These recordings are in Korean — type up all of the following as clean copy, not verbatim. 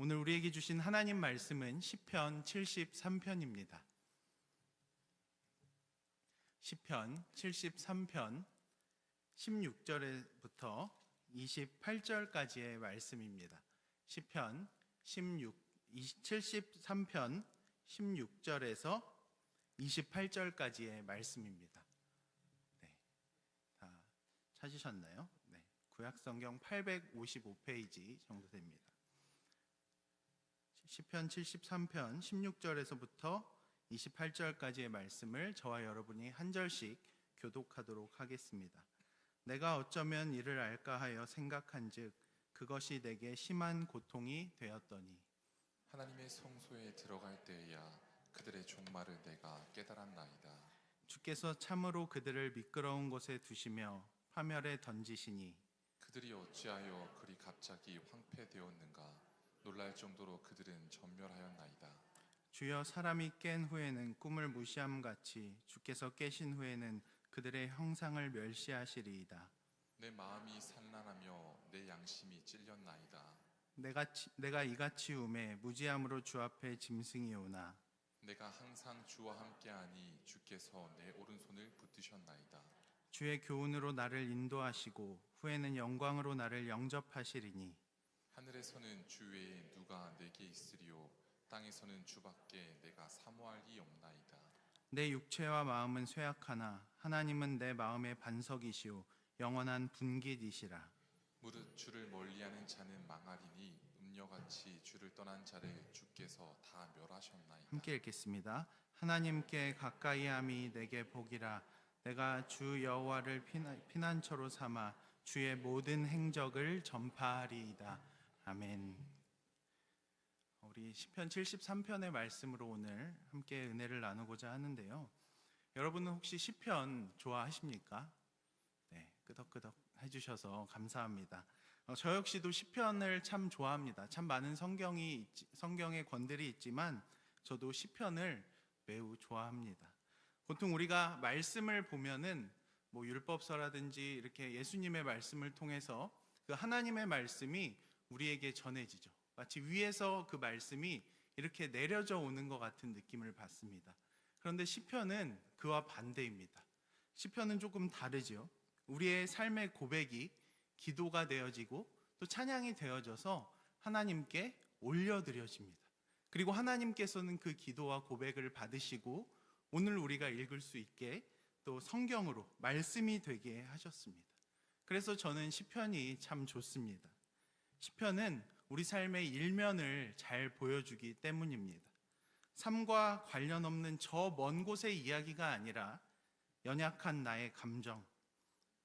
오늘 우리에게 주신 하나님 말씀은 시편 73편입니다. 시편 73편 16절부터 28절까지의 말씀입니다. 시편 73편 16절에서 28절까지의 말씀입니다. 네, 다 찾으셨나요? 네, 구약성경 855페이지 정도 됩니다. 시편 73편 16절에서부터 28절까지의 말씀을 저와 여러분이 한 절씩 교독하도록 하겠습니다. 내가 어쩌면 이를 알까 하여 생각한즉 그것이 내게 심한 고통이 되었더니 하나님의 성소에 들어갈 때에야 그들의 종말을 내가 깨달았나이다. 주께서 참으로 그들을 미끄러운 곳에 두시며 파멸에 던지시니 그들이 어찌하여 그리 갑자기 황폐되었는가. 놀랄 정도로 그들은 전멸하였나이다. 주여 사람이 깬 후에는 꿈을 무시함같이 주께서 깨신 후에는 그들의 형상을 멸시하시리이다. 내 마음이 산란하며 내 양심이 찔렸나이다. 내가 이같이 음해 무지함으로 주 앞에 짐승이 오나 내가 항상 주와 함께하니 주께서 내 오른손을 붙드셨나이다. 주의 교훈으로 나를 인도하시고 후에는 영광으로 나를 영접하시리니 하늘에서는 주 외에 누가 내게 있으리요 땅에서는 주밖에 내가 사모할 이 없나이다. 내 육체와 마음은 쇠약하나 하나님은 내 마음의 반석이시오 영원한 분깃이시라. 무릇 주를 멀리하는 자는 망하리니 음녀같이 주를 떠난 자를 주께서 다 멸하셨나이다. 함께 읽겠습니다. 하나님께 가까이함이 내게 복이라. 내가 주 여호와를 피난처로 삼아 주의 모든 행적을 전파하리이다. 아멘. 우리 시편 73편의 말씀으로 오늘 함께 은혜를 나누고자 하는데요. 여러분은 혹시 시편 좋아하십니까? 네, 끄덕끄덕 해주셔서 감사합니다. 저 역시도 시편을 참 좋아합니다. 참 많은 성경의 권들이 있지만 저도 시편을 매우 좋아합니다. 보통 우리가 말씀을 보면은 율법서라든지 이렇게 예수님의 말씀을 통해서 그 하나님의 말씀이 우리에게 전해지죠. 마치 위에서 그 말씀이 이렇게 내려져 오는 것 같은 느낌을 받습니다. 그런데 시편은 그와 반대입니다. 시편은 조금 다르죠. 우리의 삶의 고백이 기도가 되어지고 또 찬양이 되어져서 하나님께 올려드려집니다. 그리고 하나님께서는 그 기도와 고백을 받으시고 오늘 우리가 읽을 수 있게 또 성경으로 말씀이 되게 하셨습니다. 그래서 저는 시편이 참 좋습니다. 시편은 우리 삶의 일면을 잘 보여주기 때문입니다. 삶과 관련 없는 저 먼 곳의 이야기가 아니라 연약한 나의 감정,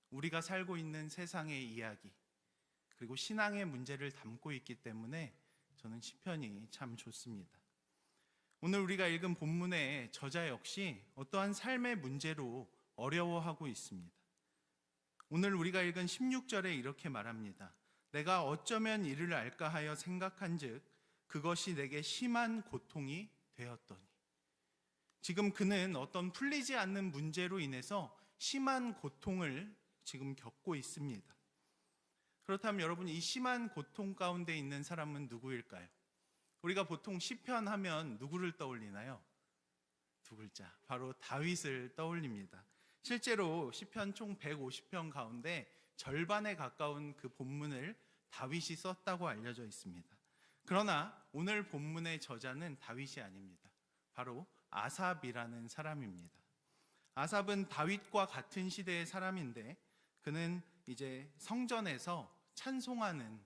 우리가 살고 있는 세상의 이야기, 그리고 신앙의 문제를 담고 있기 때문에 저는 시편이 참 좋습니다. 오늘 우리가 읽은 본문의 저자 역시 어떠한 삶의 문제로 어려워하고 있습니다. 오늘 우리가 읽은 16절에 이렇게 말합니다. 내가 어쩌면 이를 알까 하여 생각한즉 그것이 내게 심한 고통이 되었더니. 지금 그는 어떤 풀리지 않는 문제로 인해서 심한 고통을 지금 겪고 있습니다. 그렇다면 여러분, 이 심한 고통 가운데 있는 사람은 누구일까요? 우리가 보통 시편 하면 누구를 떠올리나요? 두 글자, 바로 다윗을 떠올립니다. 실제로 시편 총 150편 가운데 절반에 가까운 그 본문을 다윗이 썼다고 알려져 있습니다. 그러나 오늘 본문의 저자는 다윗이 아닙니다. 바로 아삽이라는 사람입니다. 아삽은 다윗과 같은 시대의 사람인데 그는 이제 성전에서 찬송하는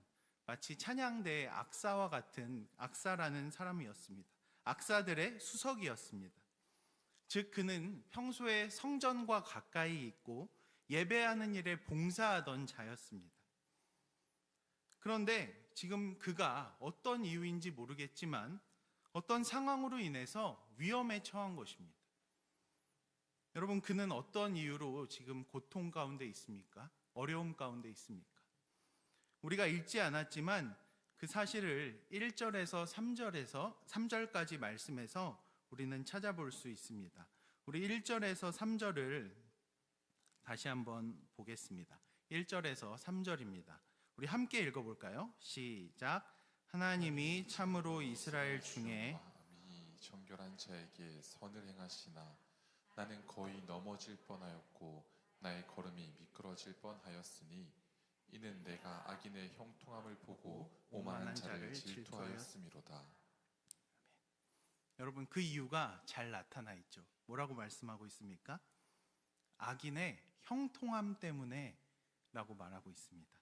마치 찬양대의 악사와 같은 악사라는 사람이었습니다. 악사들의 수석이었습니다. 즉 그는 평소에 성전과 가까이 있고 예배하는 일에 봉사하던 자였습니다. 그런데 지금 그가 어떤 이유인지 모르겠지만 어떤 상황으로 인해서 위험에 처한 것입니다. 여러분, 그는 어떤 이유로 지금 고통 가운데 있습니까? 어려움 가운데 있습니까? 우리가 읽지 않았지만 그 사실을 1절에서 3절까지 말씀해서 우리는 찾아볼 수 있습니다. 우리 1절에서 3절을 다시 한번 보겠습니다. 1절에서 3절입니다. 우리 함께 읽어볼까요? 시작. 하나님이 참으로 이스라엘 중에 마음이 정결한 자에게 선을 행하시나 나는 거의 넘어질 뻔하였고 나의 걸음이 미끄러질 뻔하였으니 이는 내가 악인의 형통함을 보고 오만한 자를 질투하였음이로다. 여러분, 그 이유가 잘 나타나 있죠. 뭐라고 말씀하고 있습니까? 악인의 형통함 때문에 라고 말하고 있습니다.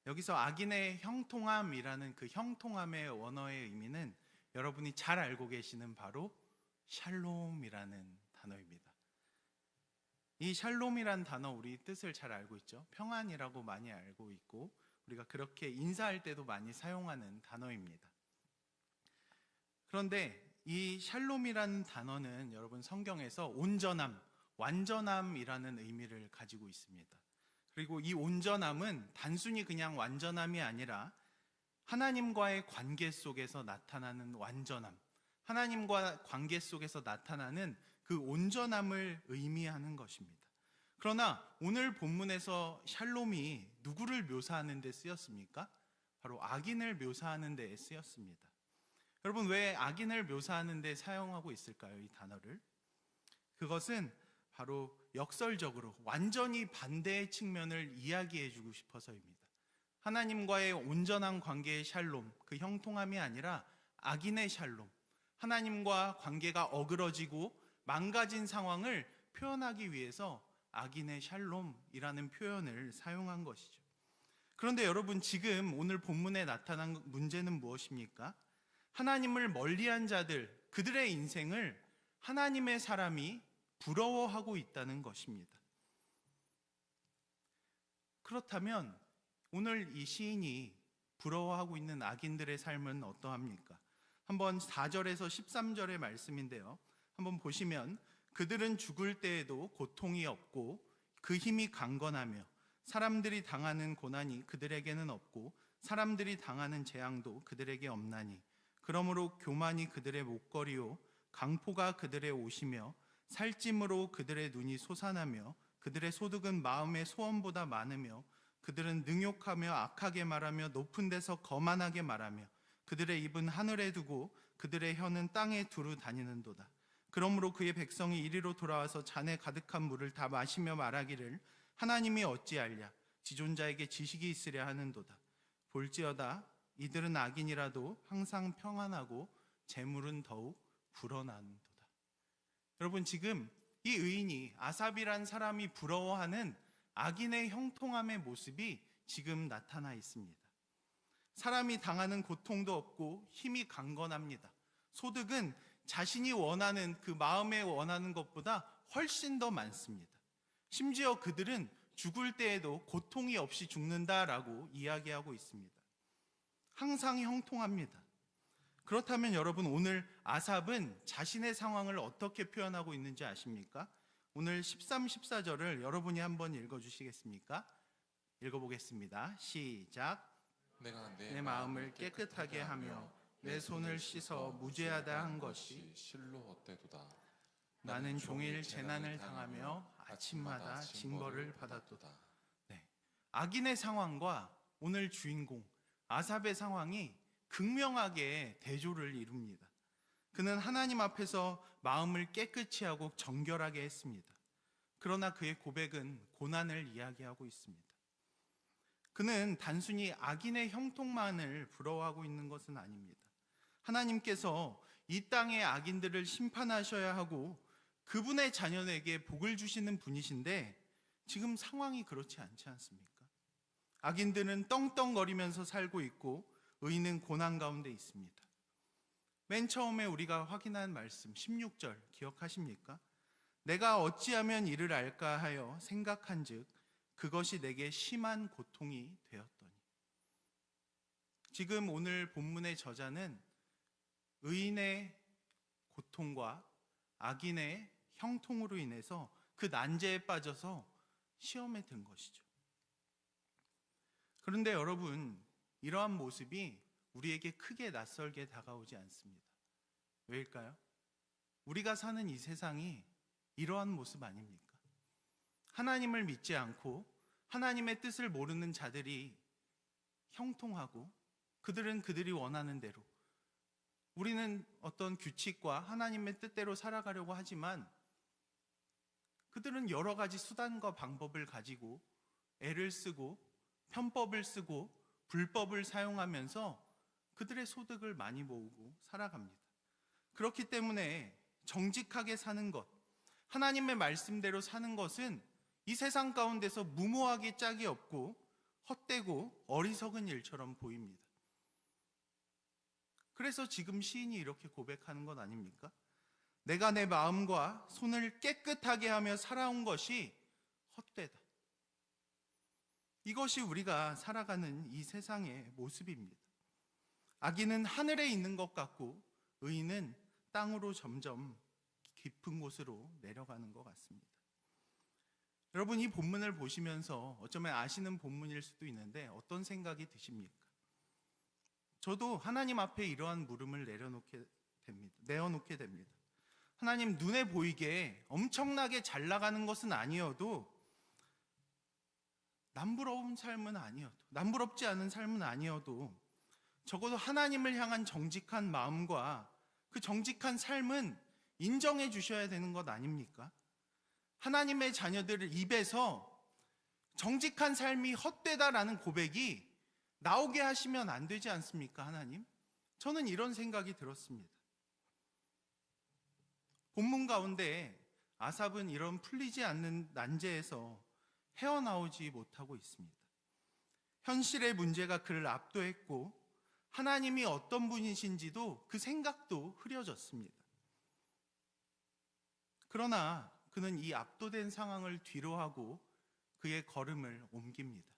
여기서 악인의 형통함이라는 그 형통함의 원어의 의미는 여러분이 잘 알고 계시는 바로 샬롬이라는 단어입니다. 이 샬롬이란 단어, 우리 뜻을 잘 알고 있죠. 평안이라고 많이 알고 있고 우리가 그렇게 인사할 때도 많이 사용하는 단어입니다. 그런데 이 샬롬이라는 단어는 여러분 성경에서 온전함, 완전함이라는 의미를 가지고 있습니다. 그리고 이 온전함은 단순히 그냥 완전함이 아니라 하나님과의 관계 속에서 나타나는 완전함, 하나님과 관계 속에서 나타나는 그 온전함을 의미하는 것입니다. 그러나 오늘 본문에서 샬롬이 누구를 묘사하는 데 쓰였습니까? 바로 악인을 묘사하는 데 쓰였습니다. 여러분, 왜 악인을 묘사하는 데 사용하고 있을까요? 이 단어를. 그것은 바로 역설적으로 완전히 반대의 측면을 이야기해 주고 싶어서입니다. 하나님과의 온전한 관계의 샬롬, 그 형통함이 아니라 악인의 샬롬, 하나님과 관계가 어그러지고 망가진 상황을 표현하기 위해서 악인의 샬롬이라는 표현을 사용한 것이죠. 그런데 여러분, 지금 오늘 본문에 나타난 문제는 무엇입니까? 하나님을 멀리한 자들, 그들의 인생을 하나님의 사람이 부러워하고 있다는 것입니다. 그렇다면 오늘 이 시인이 부러워하고 있는 악인들의 삶은 어떠합니까? 한번 4절에서 13절의 말씀인데요. 한번 보시면 그들은 죽을 때에도 고통이 없고 그 힘이 강건하며 사람들이 당하는 고난이 그들에게는 없고 사람들이 당하는 재앙도 그들에게 없나니 그러므로 교만이 그들의 목걸이요 강포가 그들의 옷이며 살찜으로 그들의 눈이 솟아나며 그들의 소득은 마음의 소원보다 많으며 그들은 능욕하며 악하게 말하며 높은 데서 거만하게 말하며 그들의 입은 하늘에 두고 그들의 혀는 땅에 두루 다니는도다. 그러므로 그의 백성이 이리로 돌아와서 잔에 가득한 물을 다 마시며 말하기를 하나님이 어찌알랴 지존자에게 지식이 있으랴 하는도다. 볼지어다 이들은 악인이라도 항상 평안하고 재물은 더욱 불어나는도다. 여러분, 지금 이 의인이 아삽이란 사람이 부러워하는 악인의 형통함의 모습이 지금 나타나 있습니다. 사람이 당하는 고통도 없고 힘이 강건합니다. 소득은 자신이 원하는 그 마음에 원하는 것보다 훨씬 더 많습니다. 심지어 그들은 죽을 때에도 고통이 없이 죽는다라고 이야기하고 있습니다. 항상 형통합니다. 그렇다면 여러분, 오늘 아삽은 자신의 상황을 어떻게 표현하고 있는지 아십니까? 오늘 13, 14절을 여러분이 한번 읽어주시겠습니까? 읽어보겠습니다. 시작. 내가 내 마음을 깨끗하게 하며 내 손을 씻어 무죄하다 한 것이 실로 헛되도다. 나는 종일 재난을 당하며 아침마다 징벌을 받았도다. 네. 악인의 상황과 오늘 주인공 아삽의 상황이 극명하게 대조를 이룹니다. 그는 하나님 앞에서 마음을 깨끗이 하고 정결하게 했습니다. 그러나 그의 고백은 고난을 이야기하고 있습니다. 그는 단순히 악인의 형통만을 부러워하고 있는 것은 아닙니다. 하나님께서 이 땅의 악인들을 심판하셔야 하고 그분의 자녀에게 복을 주시는 분이신데 지금 상황이 그렇지 않지 않습니까? 악인들은 떵떵거리면서 살고 있고 의인은 고난 가운데 있습니다. 맨 처음에 우리가 확인한 말씀 16절 기억하십니까? 내가 어찌하면 이를 알까 하여 생각한즉 그것이 내게 심한 고통이 되었더니. 지금 오늘 본문의 저자는 의인의 고통과 악인의 형통으로 인해서 그 난제에 빠져서 시험에 든 것이죠. 그런데 여러분, 이러한 모습이 우리에게 크게 낯설게 다가오지 않습니다. 왜일까요? 우리가 사는 이 세상이 이러한 모습 아닙니까? 하나님을 믿지 않고 하나님의 뜻을 모르는 자들이 형통하고 그들은 그들이 원하는 대로, 우리는 어떤 규칙과 하나님의 뜻대로 살아가려고 하지만 그들은 여러 가지 수단과 방법을 가지고 애를 쓰고 편법을 쓰고 불법을 사용하면서 그들의 소득을 많이 모으고 살아갑니다. 그렇기 때문에 정직하게 사는 것, 하나님의 말씀대로 사는 것은 이 세상 가운데서 무모하기 짝이 없고 헛되고 어리석은 일처럼 보입니다. 그래서 지금 시인이 이렇게 고백하는 것 아닙니까? 내가 내 마음과 손을 깨끗하게 하며 살아온 것이 헛되다. 이것이 우리가 살아가는 이 세상의 모습입니다. 악인은 하늘에 있는 것 같고 의인은 땅으로 점점 깊은 곳으로 내려가는 것 같습니다. 여러분, 이 본문을 보시면서 어쩌면 아시는 본문일 수도 있는데 어떤 생각이 드십니까? 저도 하나님 앞에 이러한 물음을 내어놓게 됩니다. 하나님, 눈에 보이게 엄청나게 잘 나가는 것은 아니어도, 남부러운 삶은 아니어도, 남부럽지 않은 삶은 아니어도 적어도 하나님을 향한 정직한 마음과 그 정직한 삶은 인정해 주셔야 되는 것 아닙니까? 하나님의 자녀들 입에서 정직한 삶이 헛되다라는 고백이 나오게 하시면 안 되지 않습니까, 하나님? 저는 이런 생각이 들었습니다. 본문 가운데 아삽은 이런 풀리지 않는 난제에서 헤어나오지 못하고 있습니다. 현실의 문제가 그를 압도했고 하나님이 어떤 분이신지도 그 생각도 흐려졌습니다. 그러나 그는 이 압도된 상황을 뒤로하고 그의 걸음을 옮깁니다.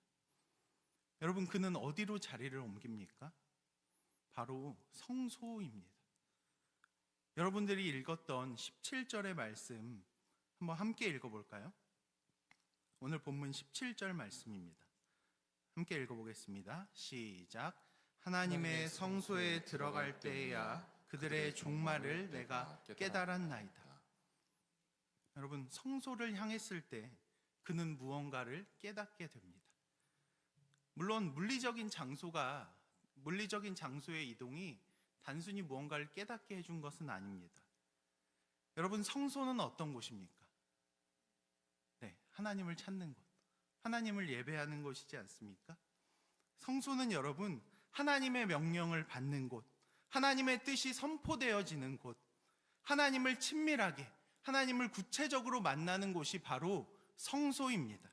여러분, 그는 어디로 자리를 옮깁니까? 바로 성소입니다. 여러분들이 읽었던 17절의 말씀 한번 함께 읽어볼까요? 오늘 본문 17절 말씀입니다. 함께 읽어보겠습니다. 시작. 하나님의 성소에 들어갈 때에야 그들의 종말을 내가 깨달았나이다. 여러분, 성소를 향했을 때 그는 무언가를 깨닫게 됩니다. 물론 물리적인 장소의 이동이 단순히 무언가를 깨닫게 해준 것은 아닙니다. 여러분, 성소는 어떤 곳입니까? 네, 하나님을 찾는 곳, 하나님을 예배하는 곳이지 않습니까? 성소는 여러분, 하나님의 명령을 받는 곳, 하나님의 뜻이 선포되어지는 곳, 하나님을 친밀하게, 하나님을 구체적으로 만나는 곳이 바로 성소입니다.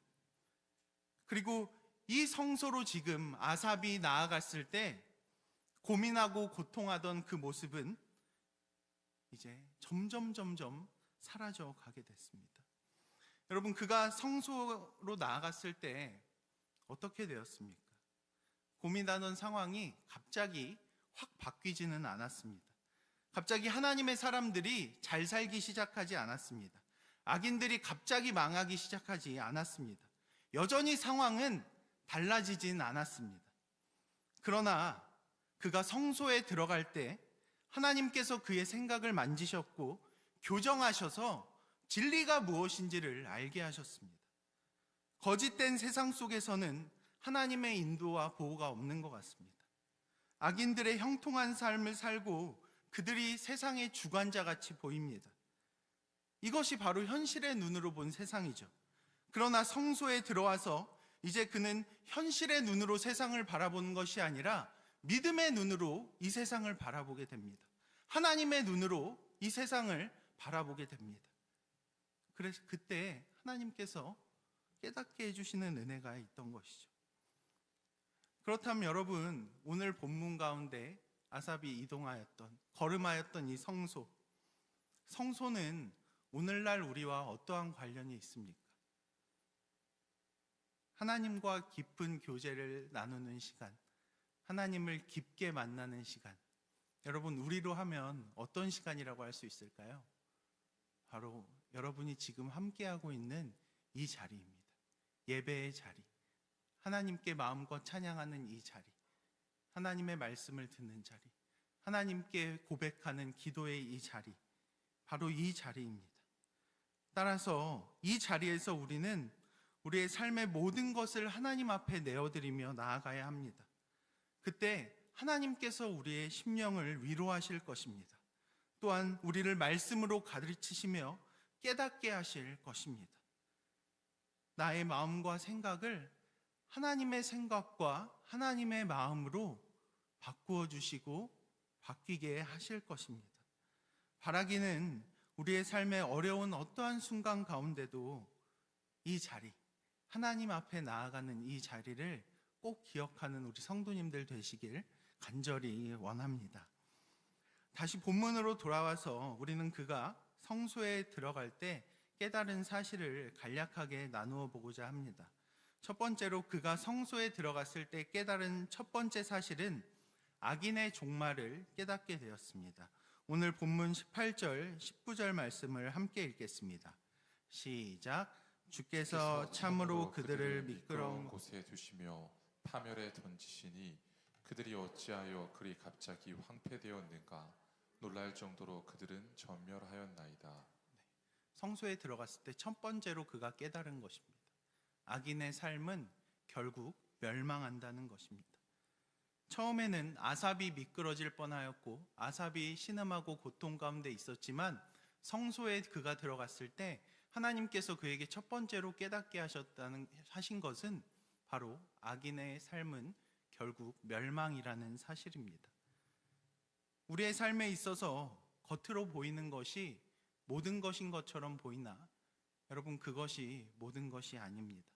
그리고 이 성소로 지금 아삽이 나아갔을 때 고민하고 고통하던 그 모습은 이제 점점 사라져 가게 됐습니다. 여러분, 그가 성소로 나아갔을 때 어떻게 되었습니까? 고민하던 상황이 갑자기 확 바뀌지는 않았습니다. 갑자기 하나님의 사람들이 잘 살기 시작하지 않았습니다. 악인들이 갑자기 망하기 시작하지 않았습니다. 여전히 상황은 달라지진 않았습니다. 그러나 그가 성소에 들어갈 때 하나님께서 그의 생각을 만지셨고 교정하셔서 진리가 무엇인지를 알게 하셨습니다. 거짓된 세상 속에서는 하나님의 인도와 보호가 없는 것 같습니다. 악인들의 형통한 삶을 살고 그들이 세상의 주관자같이 보입니다. 이것이 바로 현실의 눈으로 본 세상이죠. 그러나 성소에 들어와서 이제 그는 현실의 눈으로 세상을 바라보는 것이 아니라 믿음의 눈으로 이 세상을 바라보게 됩니다. 하나님의 눈으로 이 세상을 바라보게 됩니다. 그래서 그때 하나님께서 깨닫게 해주시는 은혜가 있던 것이죠. 그렇다면 여러분, 오늘 본문 가운데 아삽이 걸음하였던 이 성소는 오늘날 우리와 어떠한 관련이 있습니까? 하나님과 깊은 교제를 나누는 시간, 하나님을 깊게 만나는 시간, 여러분, 우리로 하면 어떤 시간이라고 할 수 있을까요? 바로 여러분이 지금 함께하고 있는 이 자리입니다. 예배의 자리, 하나님께 마음껏 찬양하는 이 자리, 하나님의 말씀을 듣는 자리, 하나님께 고백하는 기도의 이 자리, 바로 이 자리입니다. 따라서 이 자리에서 우리는 우리의 삶의 모든 것을 하나님 앞에 내어드리며 나아가야 합니다. 그때 하나님께서 우리의 심령을 위로하실 것입니다. 또한 우리를 말씀으로 가르치시며 깨닫게 하실 것입니다. 나의 마음과 생각을 하나님의 생각과 하나님의 마음으로 바꾸어 주시고 바뀌게 하실 것입니다. 바라기는 우리의 삶의 어려운 어떠한 순간 가운데도 이 자리, 하나님 앞에 나아가는 이 자리를 꼭 기억하는 우리 성도님들 되시길 간절히 원합니다. 다시 본문으로 돌아와서 우리는 그가 성소에 들어갈 때 깨달은 사실을 간략하게 나누어 보고자 합니다. 첫 번째로 그가 성소에 들어갔을 때 깨달은 첫 번째 사실은 악인의 종말을 깨닫게 되었습니다. 오늘 본문 18절, 19절 말씀을 함께 읽겠습니다. 시작. 주께서 참으로 그들을 미끄러운 곳에 두시며 파멸에 던지시니 그들이 어찌하여 그리 갑자기 황폐되었는가. 놀랄 정도로 그들은 전멸하였나이다. 성소에 들어갔을 때 첫 번째로 그가 깨달은 것입니다. 악인의 삶은 결국 멸망한다는 것입니다. 처음에는 아삽이 미끄러질 뻔하였고 아삽이 신음하고 고통 가운데 있었지만 성소에 그가 들어갔을 때 하나님께서 그에게 첫 번째로 깨닫게 하신 것은 바로 악인의 삶은 결국 멸망이라는 사실입니다. 우리의 삶에 있어서 겉으로 보이는 것이 모든 것인 것처럼 보이나 여러분, 그것이 모든 것이 아닙니다.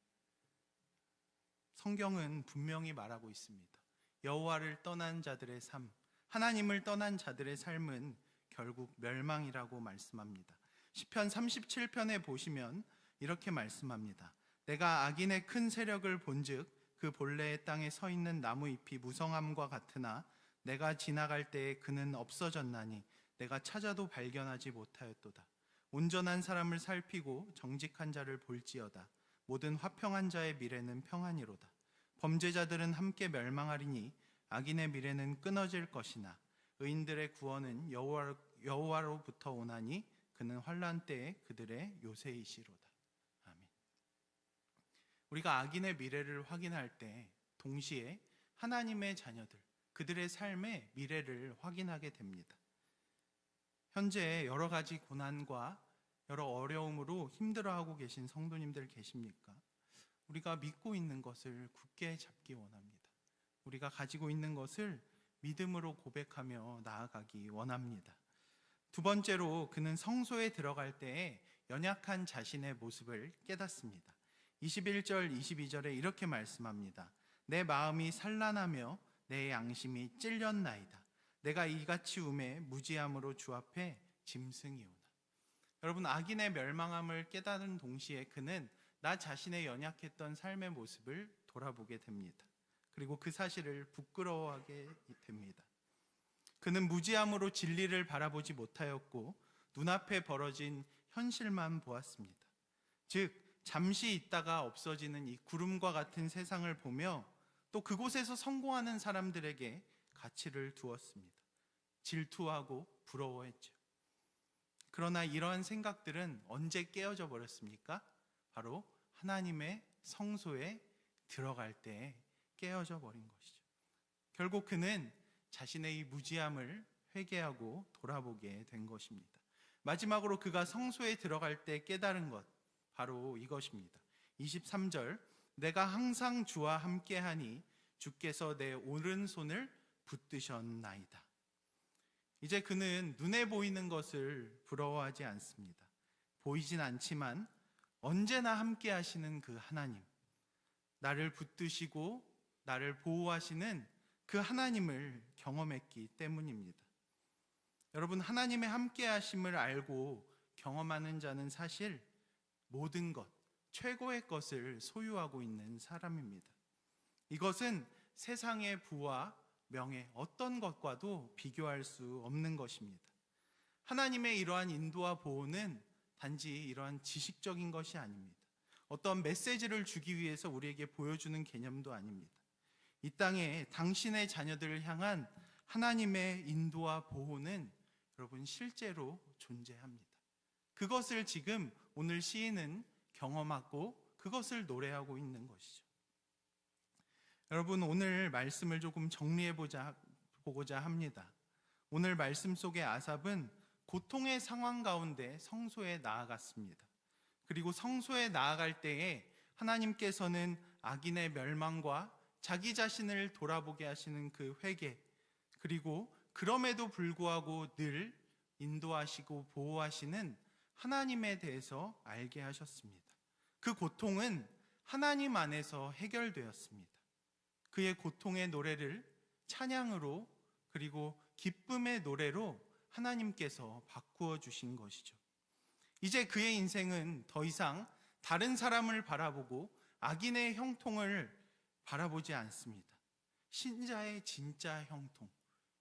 성경은 분명히 말하고 있습니다. 여호와를 떠난 자들의 삶, 하나님을 떠난 자들의 삶은 결국 멸망이라고 말씀합니다. 시편 37편에 보시면 이렇게 말씀합니다. 내가 악인의 큰 세력을 본즉 그 본래의 땅에 서 있는 나무 잎이 무성함과 같으나 내가 지나갈 때에 그는 없어졌나니 내가 찾아도 발견하지 못하였도다. 온전한 사람을 살피고 정직한 자를 볼지어다. 모든 화평한 자의 미래는 평안이로다. 범죄자들은 함께 멸망하리니 악인의 미래는 끊어질 것이나 의인들의 구원은 여호와로부터 오나니 그는 환난 때에 그들의 요새이시로다. 아멘. 우리가 악인의 미래를 확인할 때 동시에 하나님의 자녀들, 그들의 삶의 미래를 확인하게 됩니다. 현재 여러 가지 고난과 여러 어려움으로 힘들어하고 계신 성도님들 계십니까? 우리가 믿고 있는 것을 굳게 잡기 원합니다. 우리가 가지고 있는 것을 믿음으로 고백하며 나아가기 원합니다. 두 번째로 그는 성소에 들어갈 때에 연약한 자신의 모습을 깨닫습니다. 21절, 22절에 이렇게 말씀합니다. 내 마음이 산란하며 내 양심이 찔렸나이다. 내가 이같이 음에 무지함으로 주 앞에 짐승이오나. 여러분, 악인의 멸망함을 깨닫는 동시에 그는 나 자신의 연약했던 삶의 모습을 돌아보게 됩니다. 그리고 그 사실을 부끄러워하게 됩니다. 그는 무지함으로 진리를 바라보지 못하였고 눈앞에 벌어진 현실만 보았습니다. 즉 잠시 있다가 없어지는 이 구름과 같은 세상을 보며 또 그곳에서 성공하는 사람들에게 가치를 두었습니다. 질투하고 부러워했죠. 그러나 이러한 생각들은 언제 깨어져 버렸습니까? 바로 하나님의 성소에 들어갈 때 깨어져 버린 것이죠. 결국 그는 자신의 이 무지함을 회개하고 돌아보게 된 것입니다. 마지막으로 그가 성소에 들어갈 때 깨달은 것, 바로 이것입니다. 23절, 내가 항상 주와 함께하니 주께서 내 오른손을 붙드셨나이다. 이제 그는 눈에 보이는 것을 부러워하지 않습니다. 보이진 않지만 언제나 함께 하시는 그 하나님, 나를 붙드시고 나를 보호하시는 그 하나님을 경험했기 때문입니다. 여러분, 하나님의 함께 하심을 알고 경험하는 자는 사실 모든 것, 최고의 것을 소유하고 있는 사람입니다. 이것은 세상의 부와 명예, 어떤 것과도 비교할 수 없는 것입니다. 하나님의 이러한 인도와 보호는 단지 이러한 지식적인 것이 아닙니다. 어떤 메시지를 주기 위해서 우리에게 보여주는 개념도 아닙니다. 이 땅에 당신의 자녀들을 향한 하나님의 인도와 보호는 여러분 실제로 존재합니다. 그것을 지금 오늘 시인은 경험하고 그것을 노래하고 있는 것이죠. 여러분, 오늘 말씀을 조금 정리해보자 보고자 합니다. 오늘 말씀 속의 아삽은 고통의 상황 가운데 성소에 나아갔습니다. 그리고 성소에 나아갈 때에 하나님께서는 악인의 멸망과 자기 자신을 돌아보게 하시는 그 회개, 그리고 그럼에도 불구하고 늘 인도하시고 보호하시는 하나님에 대해서 알게 하셨습니다. 그 고통은 하나님 안에서 해결되었습니다. 그의 고통의 노래를 찬양으로 그리고 기쁨의 노래로 하나님께서 바꾸어 주신 것이죠. 이제 그의 인생은 더 이상 다른 사람을 바라보고 악인의 형통을 바라보지 않습니다. 신자의 진짜 형통,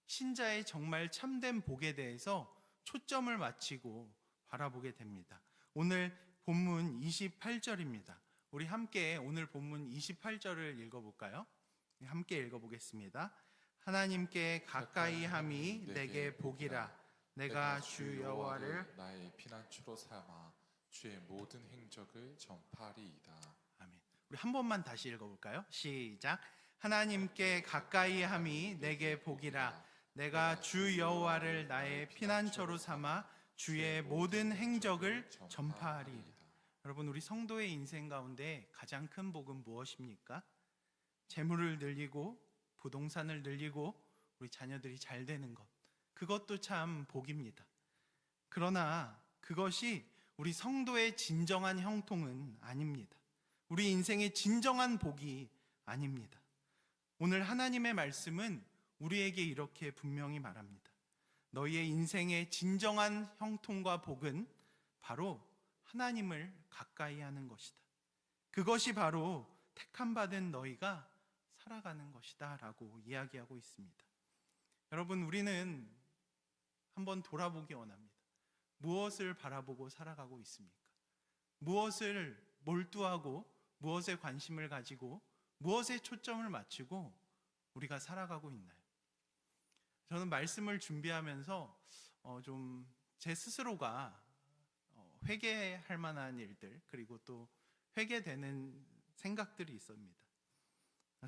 신자의 정말 참된 복에 대해서 초점을 맞추고 바라보게 됩니다. 오늘 본문 28절입니다. 우리 함께 오늘 본문 28절을 읽어볼까요? 함께 읽어보겠습니다. 하나님께 가까이 함이 내게 복이라. 내가 주 여호와를 나의 피난처로 삼아 주의 모든 행적을 전파하리이다. 아멘. 우리 한 번만 다시 읽어볼까요? 시작. 하나님께 가까이 함이 내게 복이라. 내가 주 여호와를 나의 피난처로 삼아 주의 모든 행적을 전파하리이다. 여러분, 우리 성도의 인생 가운데 가장 큰 복은 무엇입니까? 재물을 늘리고 부동산을 늘리고 우리 자녀들이 잘 되는 것, 그것도 참 복입니다. 그러나 그것이 우리 성도의 진정한 형통은 아닙니다. 우리 인생의 진정한 복이 아닙니다. 오늘 하나님의 말씀은 우리에게 이렇게 분명히 말합니다. 너희의 인생의 진정한 형통과 복은 바로 하나님을 가까이 하는 것이다. 그것이 바로 택함받은 너희가 살아가는 것이다 라고 이야기하고 있습니다. 여러분, 우리는 한번 돌아보기 원합니다. 무엇을 바라보고 살아가고 있습니까? 무엇을 몰두하고 무엇에 관심을 가지고 무엇에 초점을 맞추고 우리가 살아가고 있나요? 저는 말씀을 준비하면서 좀 제 스스로가 회개할 만한 일들, 그리고 또 회개되는 생각들이 있습니다.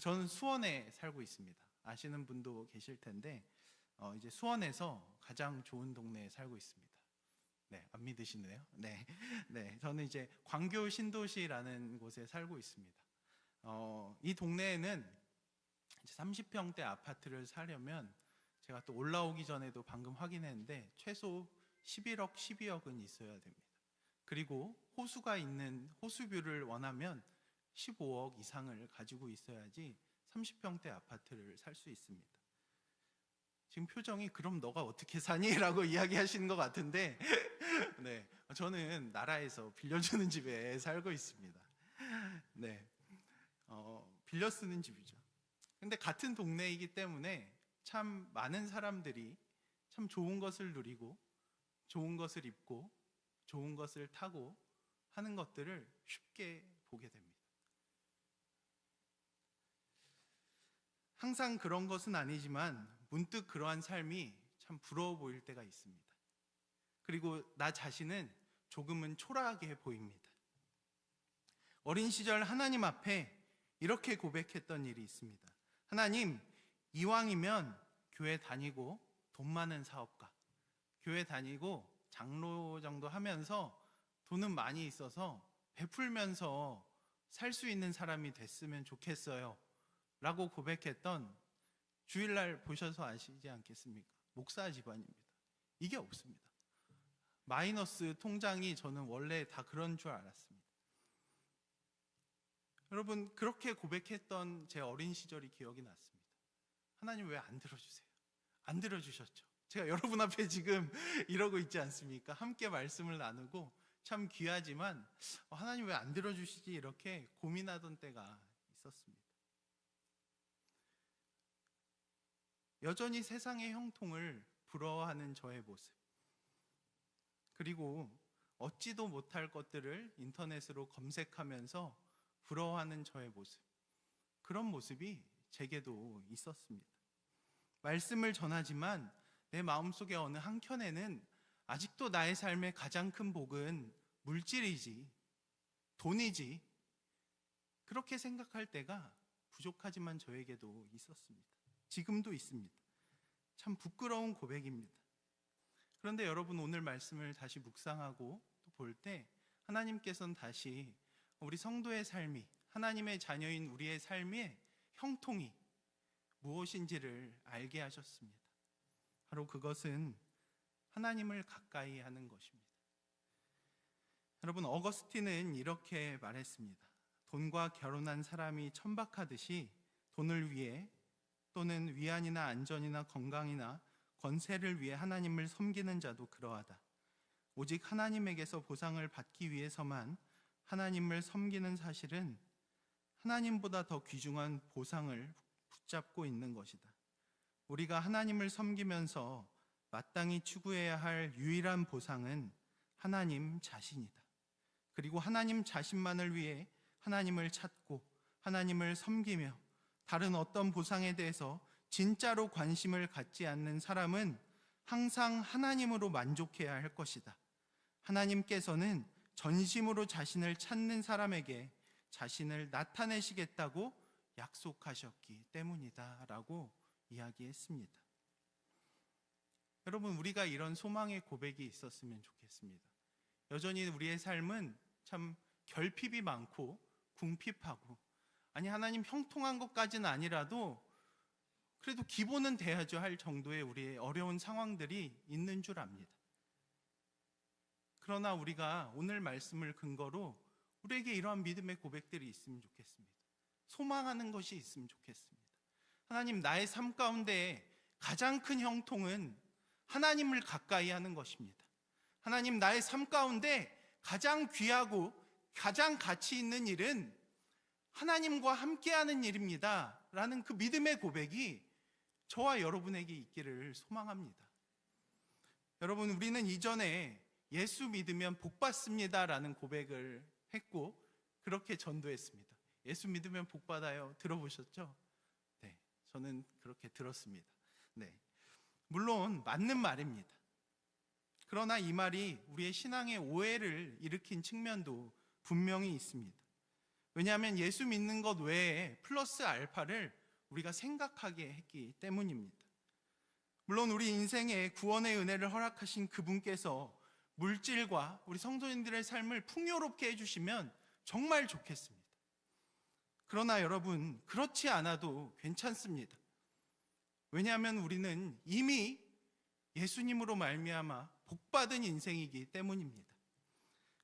저는 수원에 살고 있습니다. 아시는 분도 계실 텐데 이제 수원에서 가장 좋은 동네에 살고 있습니다. 네, 안 믿으시네요. 네, 저는 이제 광교 신도시라는 곳에 살고 있습니다. 이 동네에는 이제 30평대 아파트를 사려면 제가 또 올라오기 전에도 방금 확인했는데 최소 11억, 12억은 있어야 됩니다. 그리고 호수가 있는 호수뷰를 원하면 15억 이상을 가지고 있어야지 30평대 아파트를 살 수 있습니다. 지금 표정이 그럼 너가 어떻게 사니? 라고 이야기하시는 것 같은데 네, 저는 나라에서 빌려주는 집에 살고 있습니다. 네, 빌려 쓰는 집이죠. 근데 같은 동네이기 때문에 참 많은 사람들이 참 좋은 것을 누리고 좋은 것을 입고 좋은 것을 타고 하는 것들을 쉽게 보게 됩니다. 항상 그런 것은 아니지만 문득 그러한 삶이 참 부러워 보일 때가 있습니다. 그리고 나 자신은 조금은 초라하게 보입니다. 어린 시절 하나님 앞에 이렇게 고백했던 일이 있습니다. 하나님, 이왕이면 교회 다니고 돈 많은 사업가, 교회 다니고 장로 정도 하면서 돈은 많이 있어서 베풀면서 살 수 있는 사람이 됐으면 좋겠어요 라고 고백했던, 주일날 보셔서 아시지 않겠습니까? 목사 집안입니다. 이게 없습니다. 마이너스 통장이 저는 원래 다 그런 줄 알았습니다. 여러분, 그렇게 고백했던 제 어린 시절이 기억이 났습니다. 하나님 왜 안 들어주세요? 안 들어주셨죠. 제가 여러분 앞에 지금 이러고 있지 않습니까? 함께 말씀을 나누고 참 귀하지만 하나님 왜 안 들어주시지? 이렇게 고민하던 때가 있었습니다. 여전히 세상의 형통을 부러워하는 저의 모습, 그리고 얻지도 못할 것들을 인터넷으로 검색하면서 부러워하는 저의 모습, 그런 모습이 제게도 있었습니다. 말씀을 전하지만 내 마음속에 어느 한켠에는 아직도 나의 삶의 가장 큰 복은 물질이지, 돈이지, 그렇게 생각할 때가 부족하지만 저에게도 있었습니다. 지금도 있습니다. 참 부끄러운 고백입니다. 그런데 여러분, 오늘 말씀을 다시 묵상하고 또 볼 때 하나님께서는 다시 우리 성도의 삶이, 하나님의 자녀인 우리의 삶의 형통이 무엇인지를 알게 하셨습니다. 바로 그것은 하나님을 가까이 하는 것입니다. 여러분, 어거스틴은 이렇게 말했습니다. 돈과 결혼한 사람이 천박하듯이 돈을 위해 또는 위안이나 안전이나 건강이나 권세를 위해 하나님을 섬기는 자도 그러하다. 오직 하나님에게서 보상을 받기 위해서만 하나님을 섬기는 사실은 하나님보다 더 귀중한 보상을 붙잡고 있는 것이다. 우리가 하나님을 섬기면서 마땅히 추구해야 할 유일한 보상은 하나님 자신이다. 그리고 하나님 자신만을 위해 하나님을 찾고 하나님을 섬기며 다른 어떤 보상에 대해서 진짜로 관심을 갖지 않는 사람은 항상 하나님으로 만족해야 할 것이다. 하나님께서는 전심으로 자신을 찾는 사람에게 자신을 나타내시겠다고 약속하셨기 때문이다 라고 이야기했습니다. 여러분, 우리가 이런 소망의 고백이 있었으면 좋겠습니다. 여전히 우리의 삶은 참 결핍이 많고 궁핍하고, 아니 하나님 형통한 것까지는 아니라도 그래도 기본은 돼야죠 할 정도의 우리의 어려운 상황들이 있는 줄 압니다. 그러나 우리가 오늘 말씀을 근거로 우리에게 이러한 믿음의 고백들이 있으면 좋겠습니다. 소망하는 것이 있으면 좋겠습니다. 하나님, 나의 삶 가운데 가장 큰 형통은 하나님을 가까이 하는 것입니다. 하나님, 나의 삶 가운데 가장 귀하고 가장 가치 있는 일은 하나님과 함께하는 일입니다 라는 그 믿음의 고백이 저와 여러분에게 있기를 소망합니다. 여러분, 우리는 이전에 예수 믿으면 복 받습니다 라는 고백을 했고 그렇게 전도했습니다. 예수 믿으면 복 받아요. 들어보셨죠? 네, 저는 그렇게 들었습니다. 네, 물론 맞는 말입니다. 그러나 이 말이 우리의 신앙의 오해를 일으킨 측면도 분명히 있습니다. 왜냐하면 예수 믿는 것 외에 플러스 알파를 우리가 생각하게 했기 때문입니다. 물론 우리 인생에 구원의 은혜를 허락하신 그분께서 물질과 우리 성도님들의 삶을 풍요롭게 해주시면 정말 좋겠습니다. 그러나 여러분, 그렇지 않아도 괜찮습니다. 왜냐하면 우리는 이미 예수님으로 말미암아 복받은 인생이기 때문입니다.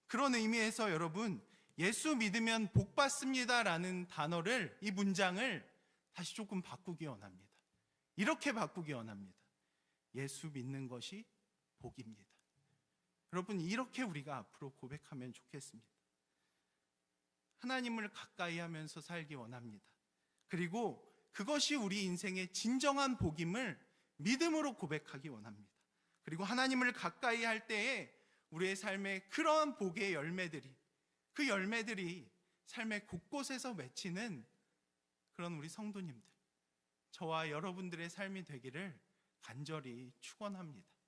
그런 의미에서 여러분, 예수 믿으면 복 받습니다 라는 단어를, 이 문장을 다시 조금 바꾸기 원합니다. 이렇게 바꾸기 원합니다. 예수 믿는 것이 복입니다. 여러분, 이렇게 우리가 앞으로 고백하면 좋겠습니다. 하나님을 가까이 하면서 살기 원합니다. 그리고 그것이 우리 인생의 진정한 복임을 믿음으로 고백하기 원합니다. 그리고 하나님을 가까이 할 때에 우리의 삶에 그러한 복의 열매들이, 그 열매들이 삶의 곳곳에서 맺히는 그런 우리 성도님들, 저와 여러분들의 삶이 되기를 간절히 축원합니다.